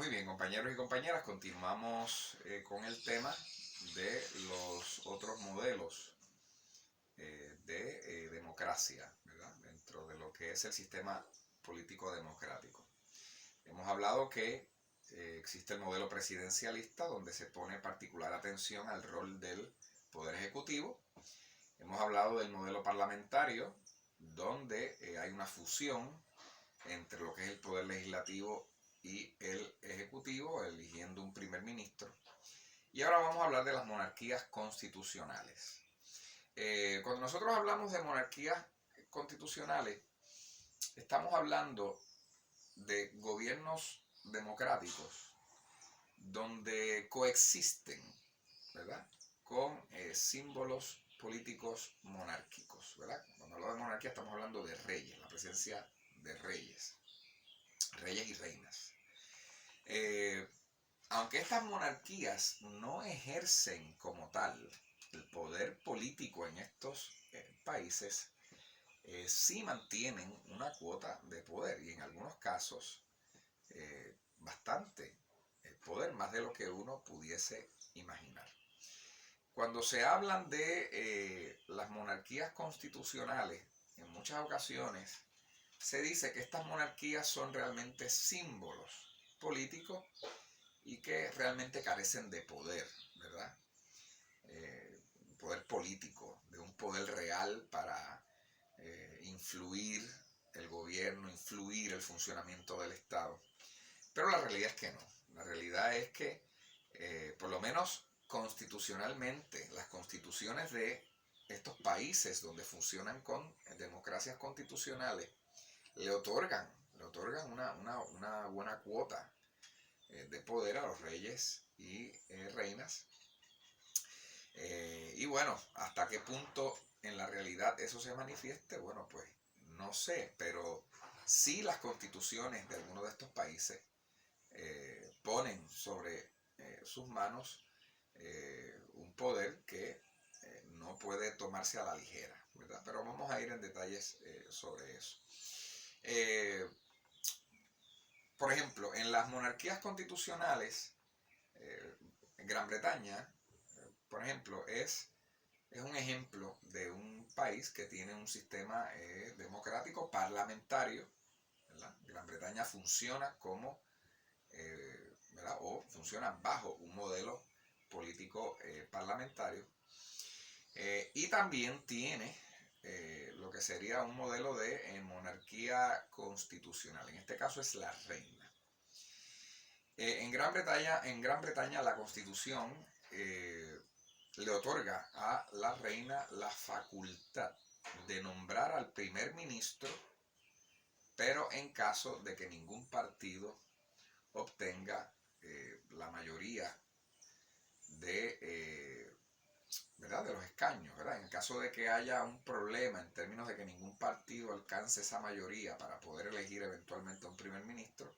Muy bien, compañeros y compañeras, continuamos con el tema de los otros modelos de democracia, ¿verdad? Dentro de lo que es el sistema político democrático. Hemos hablado que existe el modelo presidencialista, donde se pone particular atención al rol del Poder Ejecutivo. Hemos hablado del modelo parlamentario, donde hay una fusión entre lo que es el Poder Legislativo y el Ejecutivo, eligiendo un primer ministro. Y ahora vamos a hablar de las monarquías constitucionales. Cuando nosotros hablamos de monarquías constitucionales, estamos hablando de gobiernos democráticos donde coexisten, ¿verdad?, con símbolos políticos monárquicos, ¿verdad? Cuando hablamos de monarquía estamos hablando de reyes, la presencia de reyes y reinas. Aunque estas monarquías no ejercen como tal el poder político en estos países, sí mantienen una cuota de poder y en algunos casos bastante poder, más de lo que uno pudiese imaginar. Cuando se hablan de las monarquías constitucionales, en muchas ocasiones se dice que estas monarquías son realmente símbolos políticos y que realmente carecen de poder, ¿verdad? Poder político, de un poder real para influir el gobierno, influir el funcionamiento del Estado. Pero la realidad es que no. La realidad es que, por lo menos constitucionalmente, las constituciones de estos países donde funcionan con democracias constitucionales le otorgan una buena cuota de poder a los reyes y reinas. Y bueno, hasta qué punto en la realidad eso se manifieste, bueno, pues no sé, pero sí las constituciones de algunos de estos países ponen sobre sus manos un poder que no puede tomarse a la ligera, ¿verdad? Pero vamos a ir en detalles sobre eso. Por ejemplo, en las monarquías constitucionales, en Gran Bretaña, por ejemplo, es un ejemplo de un país que tiene un sistema democrático parlamentario, ¿verdad? Gran Bretaña funciona como, ¿verdad?, o funciona bajo un modelo político parlamentario, y también tiene lo que sería un modelo de monarquía constitucional. En este caso es la reina. En Gran Bretaña la Constitución le otorga a la reina la facultad de nombrar al primer ministro, pero en caso de que ningún partido obtenga la mayoría de, ¿verdad?, de los escaños, ¿verdad? En el caso de que haya un problema en términos de que ningún partido alcance esa mayoría para poder elegir eventualmente a un primer ministro,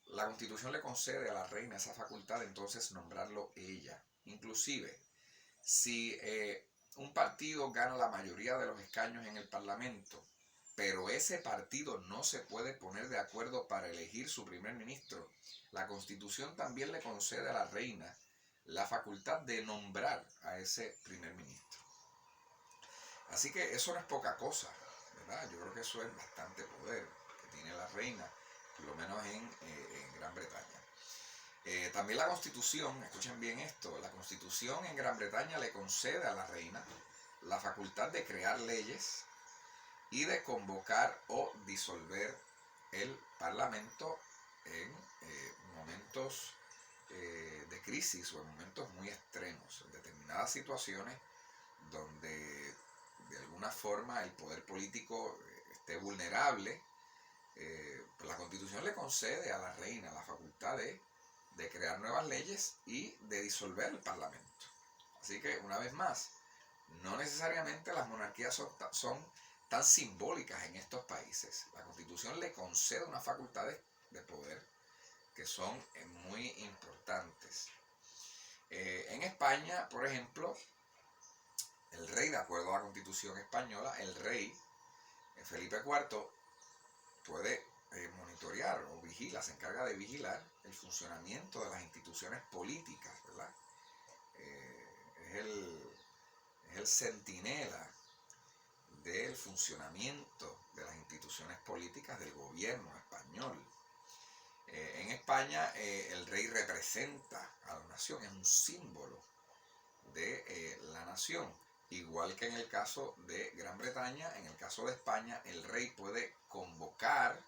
la Constitución le concede a la reina esa facultad de entonces nombrarlo ella. Inclusive, si un partido gana la mayoría de los escaños en el Parlamento, pero ese partido no se puede poner de acuerdo para elegir su primer ministro, la Constitución también le concede a la reina la facultad de nombrar a ese primer ministro. Así que eso no es poca cosa, ¿verdad? Yo creo que eso es bastante poder que tiene la reina, por lo menos en Gran Bretaña. También la Constitución, escuchen bien esto, la Constitución en Gran Bretaña le concede a la reina la facultad de crear leyes y de convocar o disolver el Parlamento en momentos de crisis o en momentos muy extremos, en determinadas situaciones donde de alguna forma el poder político esté vulnerable. Pues la Constitución le concede a la reina la facultad de crear nuevas leyes y de disolver el Parlamento. Así que, una vez más, no necesariamente las monarquías son tan simbólicas en estos países. La Constitución le concede unas facultades de poder que son muy importantes. En España, por ejemplo, el rey, de acuerdo a la Constitución española, el rey Felipe IV puede monitorear o vigila, se encarga de vigilar el funcionamiento de las instituciones políticas, ¿verdad? Es el centinela del funcionamiento de las instituciones políticas del gobierno español. En España el rey representa a la nación, es un símbolo de la nación. Igual que en el caso de Gran Bretaña, en el caso de España, el rey puede convocar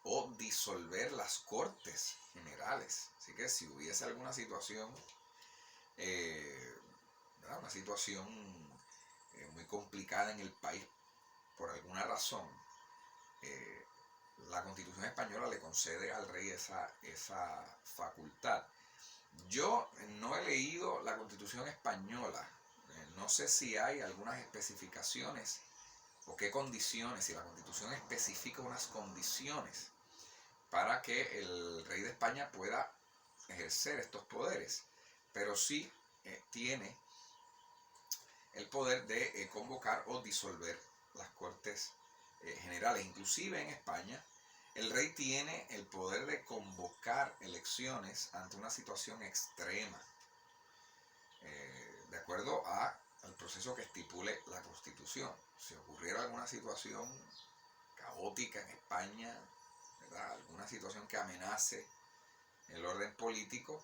o disolver las Cortes Generales. Así que si hubiese alguna situación, una situación muy complicada en el país por alguna razón, la Constitución española le concede al rey esa facultad. Yo no he leído la Constitución española, no sé si hay algunas especificaciones o qué condiciones, si la Constitución especifica unas condiciones para que el rey de España pueda ejercer estos poderes, pero sí tiene el poder de convocar o disolver las Cortes Generales. Inclusive en España el rey tiene el poder de convocar elecciones ante una situación extrema, de acuerdo al proceso que estipule la Constitución. Si ocurriera alguna situación caótica en España, ¿verdad?, alguna situación que amenace el orden político,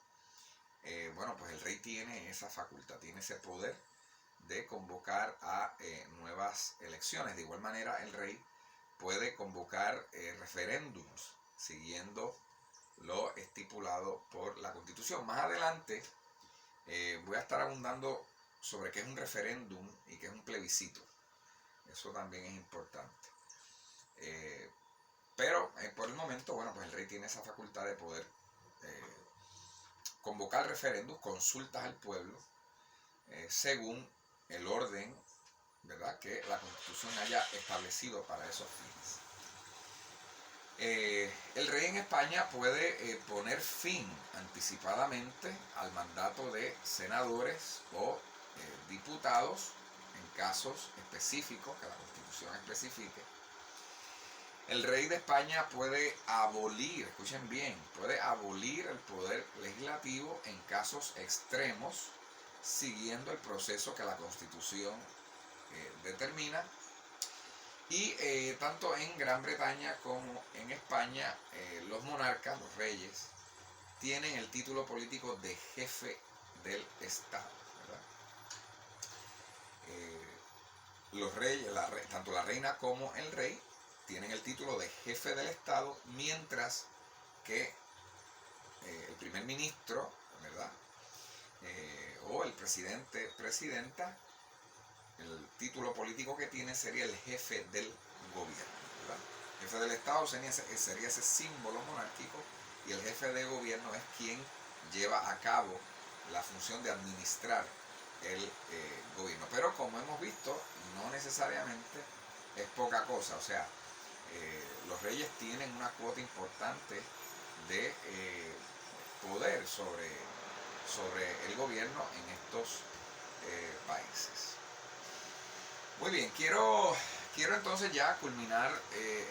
bueno, pues el rey tiene esa facultad, tiene ese poder de convocar a nuevas elecciones. De igual manera, el rey puede convocar referéndums siguiendo lo estipulado por la Constitución. Más adelante voy a estar abundando sobre qué es un referéndum y qué es un plebiscito. Eso también es importante. Pero por el momento, bueno, pues el rey tiene esa facultad de poder convocar referéndums, consultas al pueblo, según el orden, ¿verdad?, que la Constitución haya establecido para esos fines. El rey en España puede poner fin anticipadamente al mandato de senadores o diputados en casos específicos que la Constitución especifique. El rey de España puede abolir, escuchen bien, puede abolir el poder legislativo en casos extremos, siguiendo el proceso que la Constitución determina. Y tanto en Gran Bretaña como en España, los monarcas, los reyes, tienen el título político de jefe del Estado, ¿verdad? Los reyes, tanto la reina como el rey, tienen el título de jefe del Estado, mientras que el primer ministro, ¿verdad?, o el presidente, presidenta, el título político que tiene sería el jefe del gobierno, ¿verdad? El jefe del Estado sería ese símbolo monárquico, y el jefe de gobierno es quien lleva a cabo la función de administrar el gobierno. Pero como hemos visto, no necesariamente es poca cosa. O sea, los reyes tienen una cuota importante de poder sobre el gobierno en estos países. Muy bien, quiero entonces ya culminar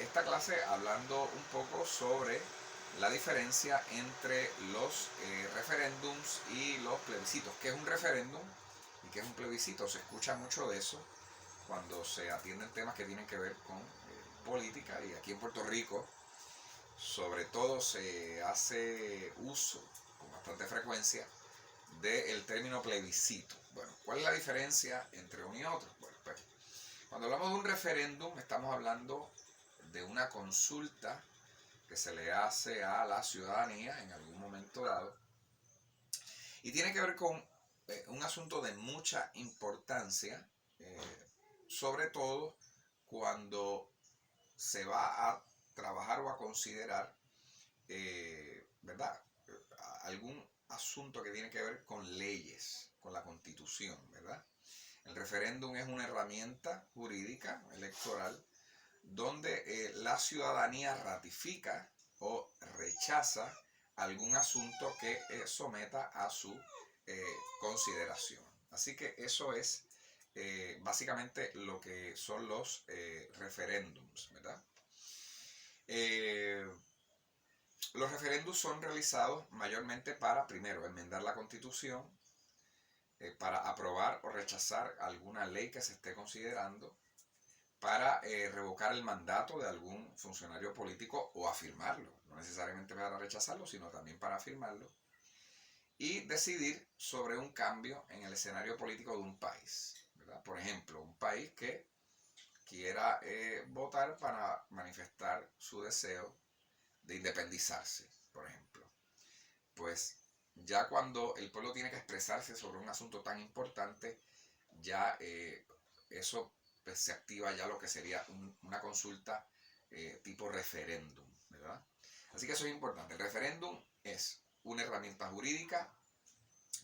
esta clase hablando un poco sobre la diferencia entre los referéndums y los plebiscitos. ¿Qué es un referéndum y qué es un plebiscito? Se escucha mucho de eso cuando se atienden temas que tienen que ver con política, y aquí en Puerto Rico sobre todo se hace uso con bastante frecuencia del término plebiscito. Bueno, ¿cuál es la diferencia entre uno y otro? Bueno, pues cuando hablamos de un referéndum estamos hablando de una consulta que se le hace a la ciudadanía en algún momento dado, y tiene que ver con un asunto de mucha importancia, sobre todo cuando se va a trabajar o a considerar, ¿verdad?, algún asunto que tiene que ver con leyes, con la Constitución, ¿verdad? El referéndum es una herramienta jurídica electoral donde la ciudadanía ratifica o rechaza algún asunto que someta a su consideración. Así que eso es básicamente lo que son los referéndums, ¿verdad? Eh, los referéndums son realizados mayormente para, primero, enmendar la Constitución, para aprobar o rechazar alguna ley que se esté considerando, para revocar el mandato de algún funcionario político o afirmarlo, no necesariamente para rechazarlo, sino también para afirmarlo, y decidir sobre un cambio en el escenario político de un país, ¿verdad? Por ejemplo, un país que quiera votar para manifestar su deseo de independizarse, por ejemplo. Pues ya cuando el pueblo tiene que expresarse sobre un asunto tan importante, ya eso pues, se activa ya lo que sería una consulta tipo referéndum, ¿verdad? Así que eso es importante. El referéndum es una herramienta jurídica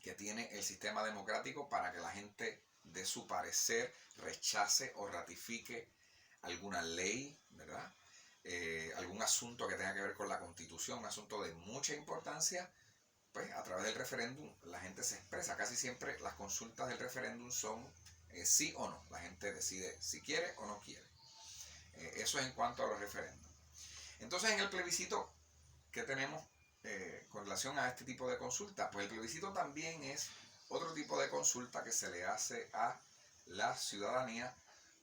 que tiene el sistema democrático para que la gente dé su parecer, rechace o ratifique alguna ley, ¿verdad? Algún asunto que tenga que ver con la Constitución, un asunto de mucha importancia, pues a través del referéndum la gente se expresa. Casi siempre las consultas del referéndum son sí o no. La gente decide si quiere o no quiere. Eso es en cuanto a los referéndums. Entonces en el plebiscito que tenemos con relación a este tipo de consulta, pues el plebiscito también es otro tipo de consulta que se le hace a la ciudadanía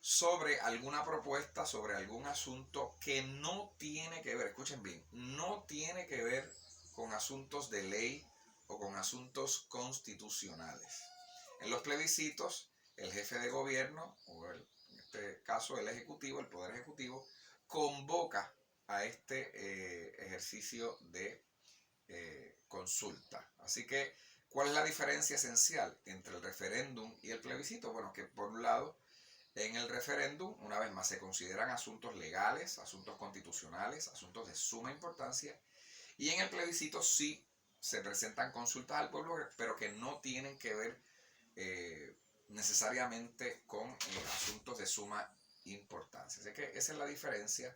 sobre alguna propuesta, sobre algún asunto que no tiene que ver, escuchen bien, no tiene que ver con asuntos de ley o con asuntos constitucionales. En los plebiscitos, el jefe de gobierno, o en este caso el ejecutivo, el poder ejecutivo, convoca a este ejercicio de consulta. Así que, ¿cuál es la diferencia esencial entre el referéndum y el plebiscito? Bueno, que por un lado, en el referéndum, una vez más, se consideran asuntos legales, asuntos constitucionales, asuntos de suma importancia, y en el plebiscito sí se presentan consultas al pueblo, pero que no tienen que ver necesariamente con asuntos de suma importancia. Así que esa es la diferencia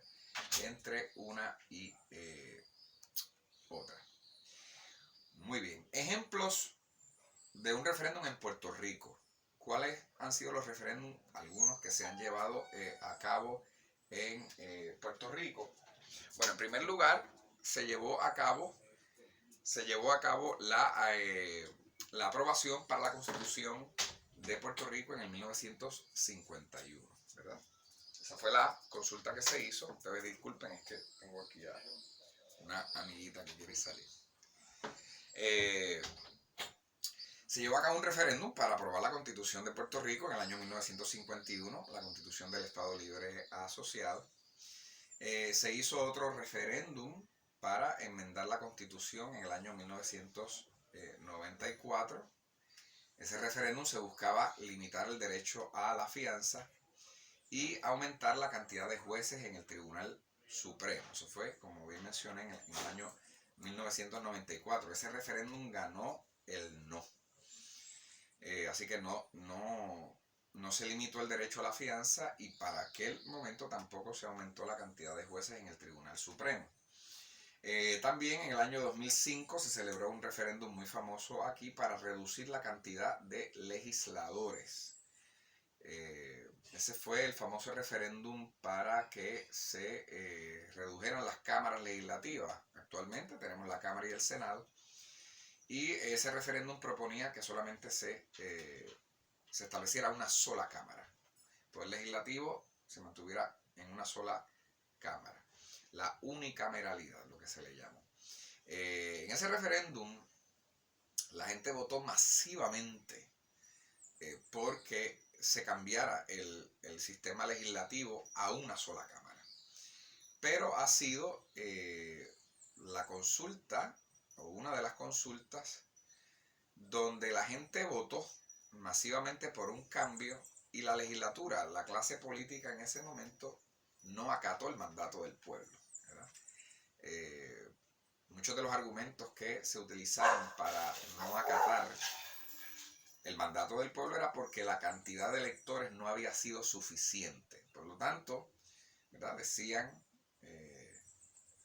entre una y otra. Muy bien. Ejemplos de un referéndum en Puerto Rico. ¿Cuáles han sido los referéndums, algunos que se han llevado a cabo en Puerto Rico? Bueno, en primer lugar, se llevó a cabo la aprobación para la Constitución de Puerto Rico en el 1951, ¿verdad? Esa fue la consulta que se hizo. Ustedes disculpen, es que tengo aquí a una amiguita que quiere salir. Se llevó a cabo un referéndum para aprobar la Constitución de Puerto Rico en el año 1951, la Constitución del Estado Libre Asociado. Se hizo otro referéndum para enmendar la Constitución en el año 1994. Ese referéndum se buscaba limitar el derecho a la fianza y aumentar la cantidad de jueces en el Tribunal Supremo. Eso fue, como bien mencioné, en el año 1994. Ese referéndum ganó el no. Así que no se limitó el derecho a la fianza y para aquel momento tampoco se aumentó la cantidad de jueces en el Tribunal Supremo. También en el año 2005 se celebró un referéndum muy famoso aquí para reducir la cantidad de legisladores. Ese fue el famoso referéndum para que se redujeran las cámaras legislativas. Actualmente tenemos la Cámara y el Senado. Y ese referéndum proponía que solamente se estableciera una sola cámara. El poder legislativo se mantuviera en una sola cámara. La unicameralidad, lo que se le llama. En ese referéndum, la gente votó masivamente porque se cambiara el sistema legislativo a una sola cámara. Pero ha sido la consulta, o una de las consultas, donde la gente votó masivamente por un cambio y la legislatura, la clase política en ese momento, no acató el mandato del pueblo, ¿verdad? Muchos de los argumentos que se utilizaron para no acatar el mandato del pueblo era porque la cantidad de electores no había sido suficiente. Por lo tanto, ¿verdad? Decían,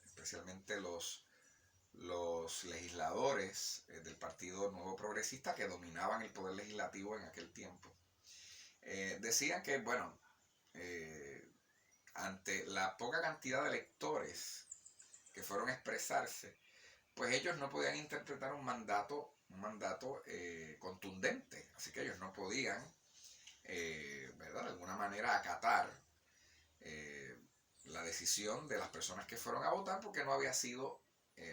especialmente los legisladores del Partido Nuevo Progresista que dominaban el poder legislativo en aquel tiempo, decían que, bueno, ante la poca cantidad de electores que fueron a expresarse, pues ellos no podían interpretar un mandato contundente. Así que ellos no podían, ¿verdad?, de alguna manera acatar la decisión de las personas que fueron a votar, porque no había sido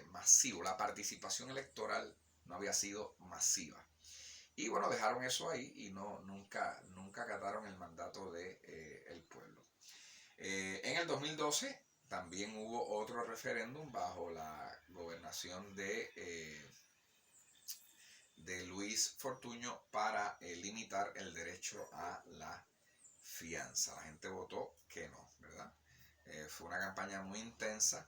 masivo. La participación electoral no había sido masiva. Y bueno, dejaron eso ahí y nunca acataron el mandato del pueblo. En el 2012 también hubo otro referéndum bajo la gobernación de Luis Fortuño para limitar el derecho a la fianza. La gente votó que no, ¿verdad? Fue una campaña muy intensa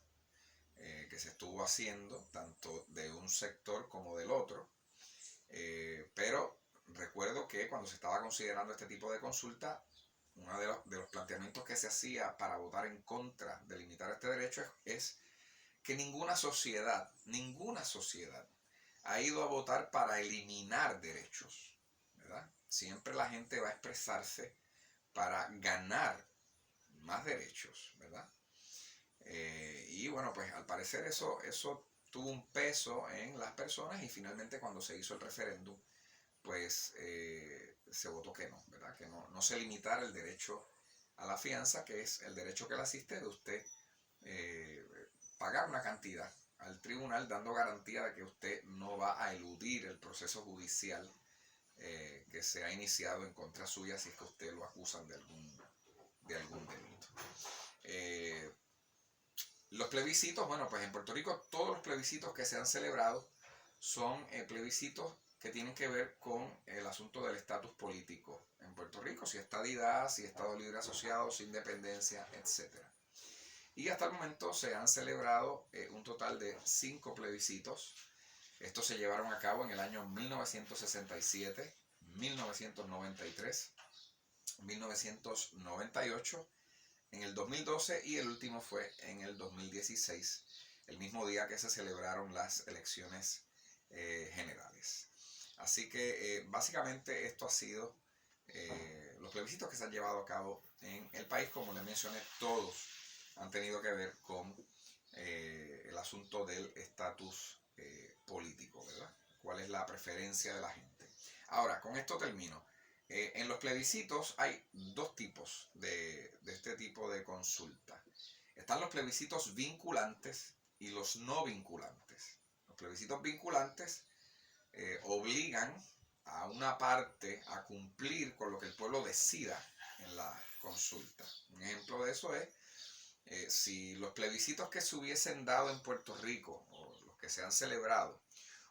que se estuvo haciendo tanto de un sector como del otro. Pero recuerdo que cuando se estaba considerando este tipo de consulta, uno de los planteamientos que se hacía para votar en contra de limitar este derecho es que ninguna sociedad ha ido a votar para eliminar derechos, ¿verdad? Siempre la gente va a expresarse para ganar más derechos, ¿verdad? Y bueno, pues al parecer eso tuvo un peso en las personas, y finalmente cuando se hizo el referéndum, pues se votó que no, ¿verdad? Que no se limitara el derecho a la fianza, que es el derecho que le asiste de usted pagar una cantidad al tribunal, dando garantía de que usted no va a eludir el proceso judicial que se ha iniciado en contra suya si es que usted lo acusan de algún delito. Los plebiscitos, bueno, pues en Puerto Rico todos los plebiscitos que se han celebrado son plebiscitos que tienen que ver con el asunto del estatus político en Puerto Rico, si estadidad, si Estado Libre Asociado, si independencia, etc. Y hasta el momento se han celebrado un total de 5 plebiscitos. Estos se llevaron a cabo en el año 1967, 1993, 1998, en el 2012 y el último fue en el 2016, el mismo día que se celebraron las elecciones generales. Así que básicamente esto ha sido los plebiscitos que se han llevado a cabo en el país. Como les mencioné, todos han tenido que ver con el asunto del estatus político, ¿verdad? ¿Cuál es la preferencia de la gente? Ahora, con esto termino. En los plebiscitos hay dos tipos de este tipo de consulta. Están los plebiscitos vinculantes y los no vinculantes. Los plebiscitos vinculantes obligan a una parte a cumplir con lo que el pueblo decida en la consulta. Un ejemplo de eso es si los plebiscitos que se hubiesen dado en Puerto Rico, o los que se han celebrado,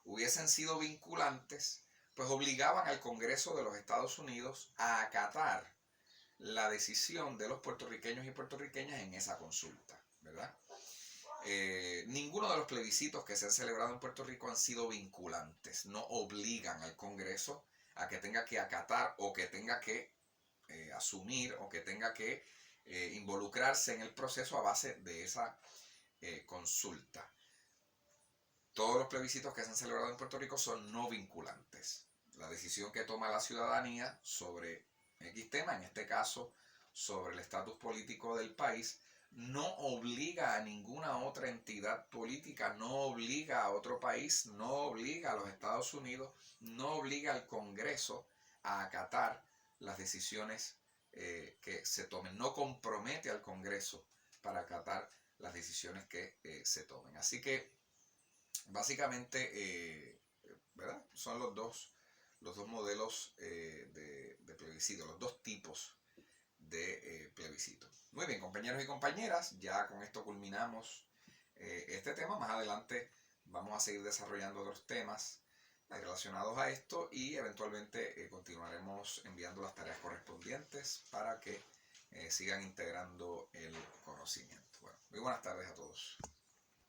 hubiesen sido vinculantes, pues obligaban al Congreso de los Estados Unidos a acatar la decisión de los puertorriqueños y puertorriqueñas en esa consulta, ¿verdad? Ninguno de los plebiscitos que se han celebrado en Puerto Rico han sido vinculantes, no obligan al Congreso a que tenga que acatar o que tenga que asumir o que tenga que involucrarse en el proceso a base de esa consulta. Todos los plebiscitos que se han celebrado en Puerto Rico son no vinculantes. La decisión que toma la ciudadanía sobre X tema, en este caso sobre el estatus político del país, no obliga a ninguna otra entidad política, no obliga a otro país, no obliga a los Estados Unidos, no obliga al Congreso a acatar las decisiones que se tomen, no compromete al Congreso para acatar las decisiones que se tomen. Así que básicamente, ¿verdad? Son los dos modelos de plebiscito, los dos tipos de plebiscito. Muy bien, compañeros y compañeras, ya con esto culminamos este tema. Más adelante vamos a seguir desarrollando otros temas relacionados a esto y eventualmente continuaremos enviando las tareas correspondientes para que sigan integrando el conocimiento. Bueno, muy buenas tardes a todos.